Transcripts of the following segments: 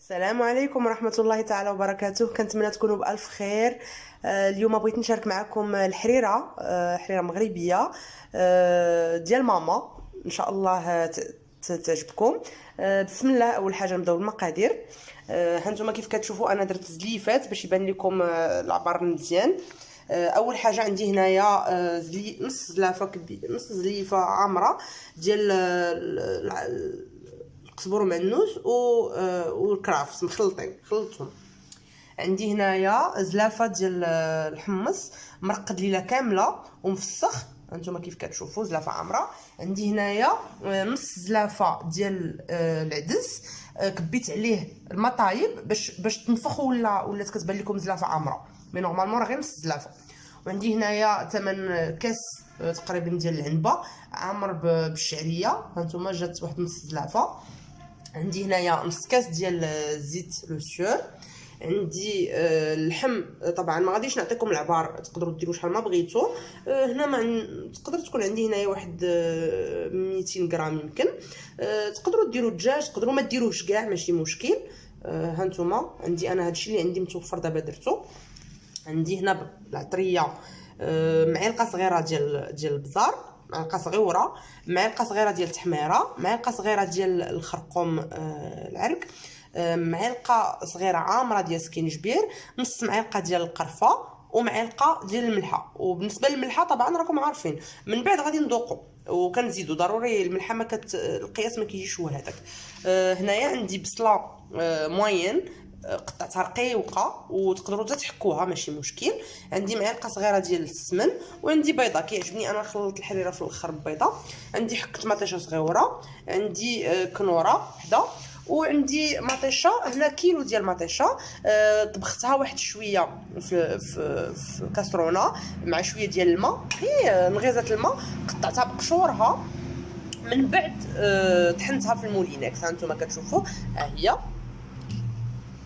السلام عليكم ورحمة الله تعالى وبركاته. كنتمنى تكونوا بألف خير. اليوم بغيت نشارك معكم الحريرة، حريرة مغربية ديال ماما، ان شاء الله تعجبكم. بسم الله. اول حاجه نبداو بالمقادير. هانتوما كيف كتشوفوا انا درت زليفات باش يبان لكم العبار مزيان. اول حاجه عندي هنايا نص زلافه نص زليفه عامره ديال القزبر ومعنوس والكرافس مخلطين، خلطتهم. عندي هنايا زلافه ديال الحمص مرقد ليله كامله ومفسخ، هانتوما كيف كتشوفوا زلافه عامره. عندي هنايا نص زلافه ديال العدس، كبيت عليه الماء طايب باش تنفخ ولات كتبان لكم زلافه عامره، مي نورمالمون راه غير نص زلافه. وعندي هنايا 8 كاس تقريبا ديال العنبه عامر بالشعريه، هانتوما جات واحد نص زلافه. عندي هنايا نص كاس ديال زيت لو سيور. عندي اللحم، طبعا ما غاديش نعطيكم العبار، تقدروا ديروا شحال ما بغيتوا. هنا تقدر تكون عندي هنايا واحد 200 غرام يمكن. تقدروا ديروا الدجاج، تقدروا ما ديروهش كاع، ماشي مشكل. هانتوما عندي انا هادشي اللي عندي متوفر دابا درتو. عندي هنا العطريه، معلقه صغيره ديال البزار، معلقه صغيره، معلقه صغيره ديال التحميره، معلقه صغيره ديال الخرقوم العرق، معلقه صغيره عامره ديال سكينجبير، نص معلقه ديال القرفه، ومعلقه ديال الملحه. وبالنسبه للملحه طبعا راكم عارفين من بعد غادي نذوقوا وكنزيدوا، ضروري الملحه ما القياس ما كيجيش هو هذاك. هنايا عندي بصله موين قطعتها رقيقه وتقدروا تحكوها ماشي مشكل. عندي معلقه صغيره ديال السمن، وعندي بيضه، كيعجبني انا نخلط الحريره في الاخر ببيضه. عندي حكه مطيشه صغيره، عندي كنوره وحده، وعندي مطيشه هنا كيلو ديال مطيشه. طبختها واحد شويه في كاسرونه مع شويه ديال الماء، غير نغيزات الماء، قطعتها بقشورها، من بعد طحنتها في المولينكس. هانتوما كتشوفوا ها هي،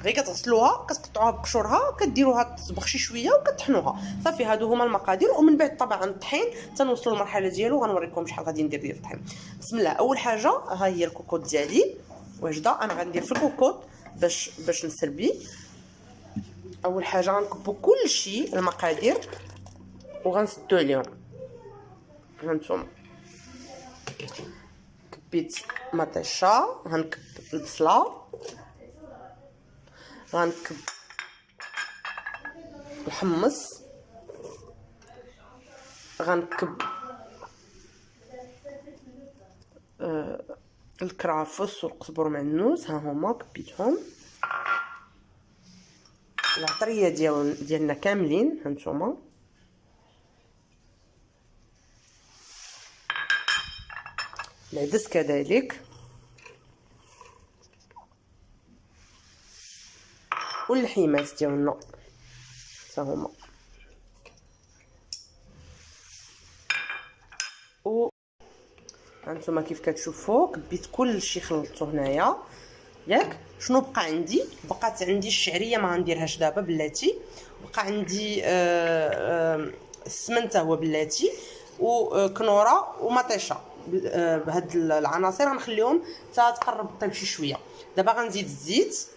غير كتغسلوها كتقطعوها بقشورها، كديروها تطبخ شي شويه وكطحنوها صافي. هادو هما المقادير. ومن بعد طبعا الطحين تنوصلوا للمرحله ديالو، غنوريكم شحال غادي ندير ديال الطحين. بسم الله. اول حاجه ها هي الكوكوط ديالي واجده، انا غندير في الكوكوط باش نسربي. اول حاجه غنكبوا كلشي المقادير وغنسدو عليهم. هانتوما كبيت مطيشه، غنكب البصله، غنكب الحمص، غنكب الكرافس والقزبر معنوس، ها هما كبيتهم. العطريه ديالنا كاملين، هانتوما العدس كذلك، واللحيمات ديالنا ها هما. و هانتوما كيف كتشوفوا كبيت كلشي خلطته هنايا ياك. شنو بقى عندي؟ بقات عندي الشعريه، ما غنديرهاش دابا بلاتي. بقى عندي السمن حتى هو بلاتي، وكنوره ومطيشه. بهاد العناصر غنخليهم حتى تقرب طيب شي شويه. دابا غنزيد الزيت،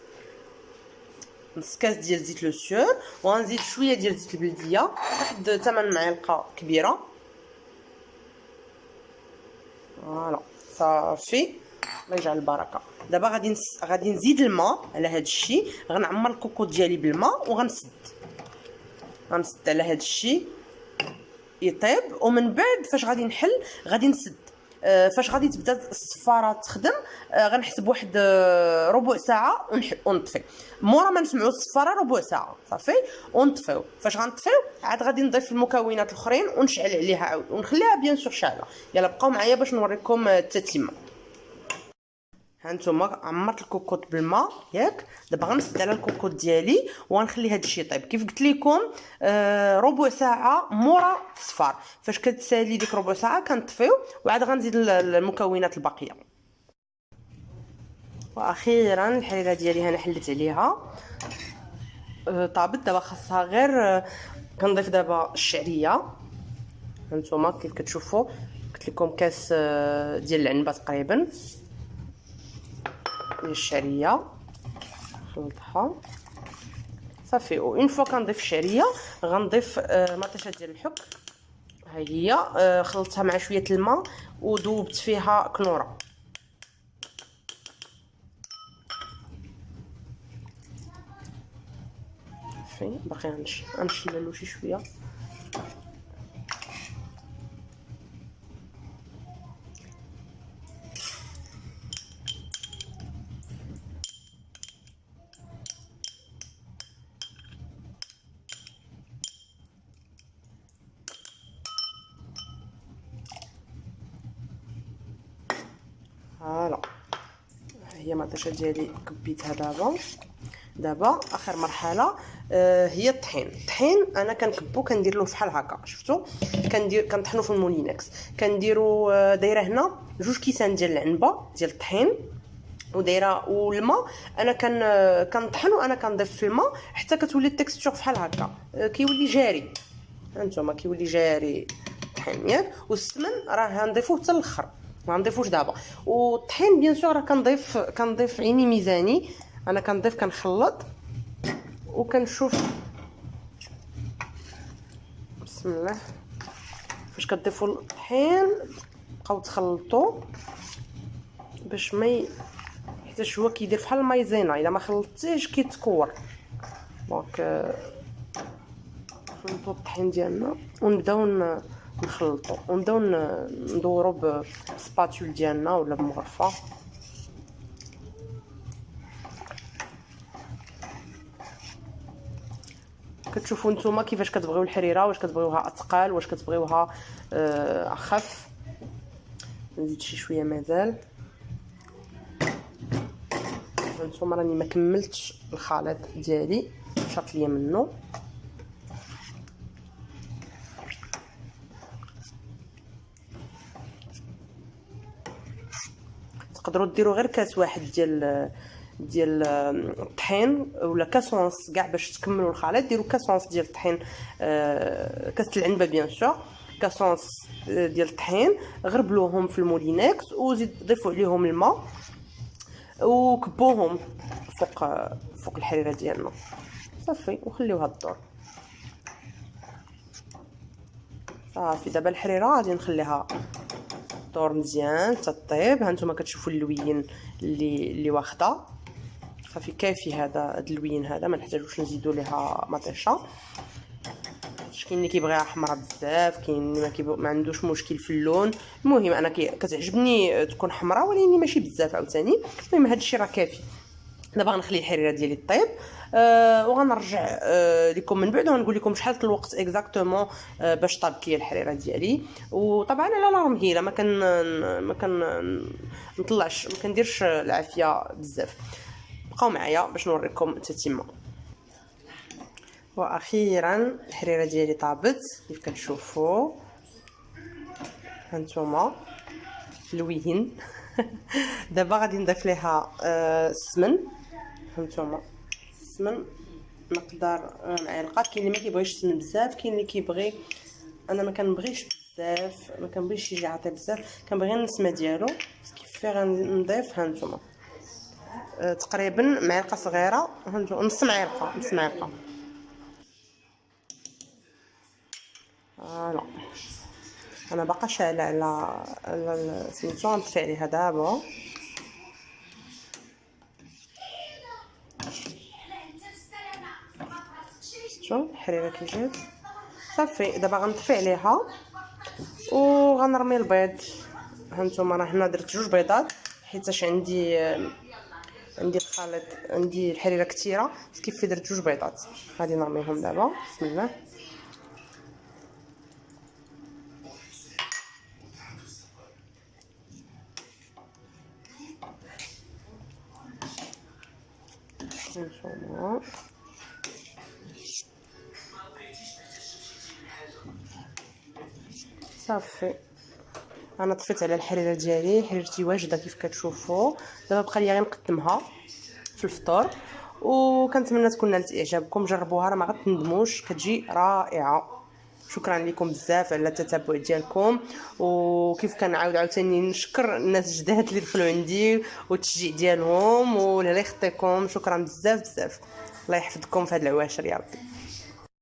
نص كاس ديال زيت لو سيور، وغنزيد شويه ديال زيت البلديه، واحد 8 معالق كبيره. فوالا صافي، الله يجعل البركه. دابا غادي نزيد الماء على هذا الشيء، غنعمر الكوكوط ديالي بالماء وغنسد على هذا الشيء يطيب. ومن بعد فاش غادي نحل غادي نسد. فاش غادي تبدا الصفاره تخدم غنحسب واحد ربع ساعه ونطفي. مورا ما نسمعوا الصفاره ربع ساعه صافي ونطفيو. فاش غنطفيو عاد غادي نضيف المكونات الاخرين ونشعل عليها عاود ونخليها بيان سور شاعله. يلا بقاو معايا باش نوريكم التتمه. هانتوما عمرت الكوكوط بالماء ياك. دابا غنسد على الكوكوط ديالي وغنخلي هذا الشيء يطيب. كيف قلت لكم ربع ساعه مورا الصفار. فاش كتسالي ديك ربع ساعه كنطفيو وعاد غنزيد المكونات الباقيه. واخيرا الحريره ديالي انا حلت عليها طابت. دابا خاصها غير كنضيف دابا الشعريه. هانتوما كيف كتشوفوا قلت لكم كاس ديال العنبه تقريبا ديال الشعريه، نخلطها صافي. اون فوا كنضيف الشعريه غنضيف مطيشه ديال الحك، ها هي خلطتها مع شويه الماء وذوبت فيها كنوره. صافي باقي غنشللو شي شويه. فوالا هي مطيشه ديالي كبيتها. دابا اخر مرحله هي الطحين انا كنكبو كندير له فحال هكا، شفتوا كنطحنو في المولينكس، كنديرو دايره هنا 2 كيسان ديال العنبه ديال الطحين ودايره والماء. انا كنطحنو، انا كنضيف في الماء حتى كتولي التكستور فحال هكا، كيولي جاري. هانتوما كيولي جاري الطحين ياك. والسمن راه غنضيفوه حتى الاخر، ما نضيفوش دابا. والطحين بيان سور راه كنضيف عيني ميزاني، انا كنضيف كنخلط وكنشوف بسم الله فاش كتضيفوا الطحين بقاو تخلطوا باش ما حيت هو كيدير بحال المايزينا، الا ما خلطتيش كيتكور. دونك نخلطوا الطحين ديالنا ونبداو نخلطوا ونبداو ندوروا بسباتول ديالنا ولا بمغرفه. كتشوفوا نتوما كيفاش كتبغيو الحريره، واش كتبغيوها اثقل واش كتبغيوها اخف. نزيد شي شويه مازال. نتوما راني ما كملتش الخليط ديالي، شاط ليا منه. تقدروا ديروا غير كاس واحد ديال الطحين ولا كاس ونص كاع باش تكملوا الخليط. ديروا كاس ونص ديال الطحين، كاس العنبه بيان سور، كاس ونص ديال الطحين، غربلوهم في المولينكس وزيد ضيفوا عليهم الماء وكبوهم فوق الحريره ديالنا صافي وخليوها تدور صافي. دابا الحريره غادي نخليها دور مزيان حتى طيب. هانتوما كتشوفوا اللوين اللي واخده صافي كافي. هذا اللوين هذا ما نحتاجوش نزيدوا ليها مطيشه. كاين اللي كيبغيها حمراء بزاف، كاين اللي ما عندوش مشكل في اللون. المهم انا كتعجبني تكون حمراء ولكن ماشي بزاف عاوتاني. المهم هذا الشيء راه كافي. دابا غنخلي الحريره ديالي طيب وغنرجع لكم من بعد ونقول لكم شحال الوقت اكزاكتومون باش طابت لي الحريره ديالي. وطبعا على نار مهيله، ما نطلعش، ما كنديرش العافيه بزاف. بقاو معايا باش نوريكم التتمه. واخيرا الحريره ديالي طابت كيف كتشوفوا هانتوما لوين. دابا غادي نضيف ليها السمن. هانتوما السمن مقدار معلقه. كاين اللي ما كيبغيش السمن بزاف، كاين اللي كيبغي. انا ما كنبغيش بزاف، ما كنبغيش يجي عاطي بزاف، كنبغي النسمه ديالو. كيف غنضيف هانتوما تقريبا معلقه صغيره، هانتوما نص معلقه فوالا. انا باقا شاعله على سميتو. غنطفي عليها دابا. شفتوا الحريره كي جات صافي. دابا غنطفي عليها وغنرمي البيض. هانتوما راه هنا درت 2 بيضات حيتاش عندي الخليط، عندي الحريره كثيره كيف درت 2 بيضات. غادي نرميهم دابا بسم الله. هانتوما صافي. انا طفيت على الحريره ديالي، حريرتي واجده كيف كتشوفوا. دابا بقى لي غير نقدمها في الفطور وكنتمنى تكون نالت اعجابكم. جربوها راه ما غتندموش، كتجي رائعه. شكرا لكم بزاف على التتبع ديالكم. وكيف كنعاود عاوتاني نشكر الناس الجداد اللي دخلوا عندي والتشجيع ديالهم واللي يخطيكم. شكرا بزاف بزاف، الله يحفظكم في هذا العواشر يا ربي.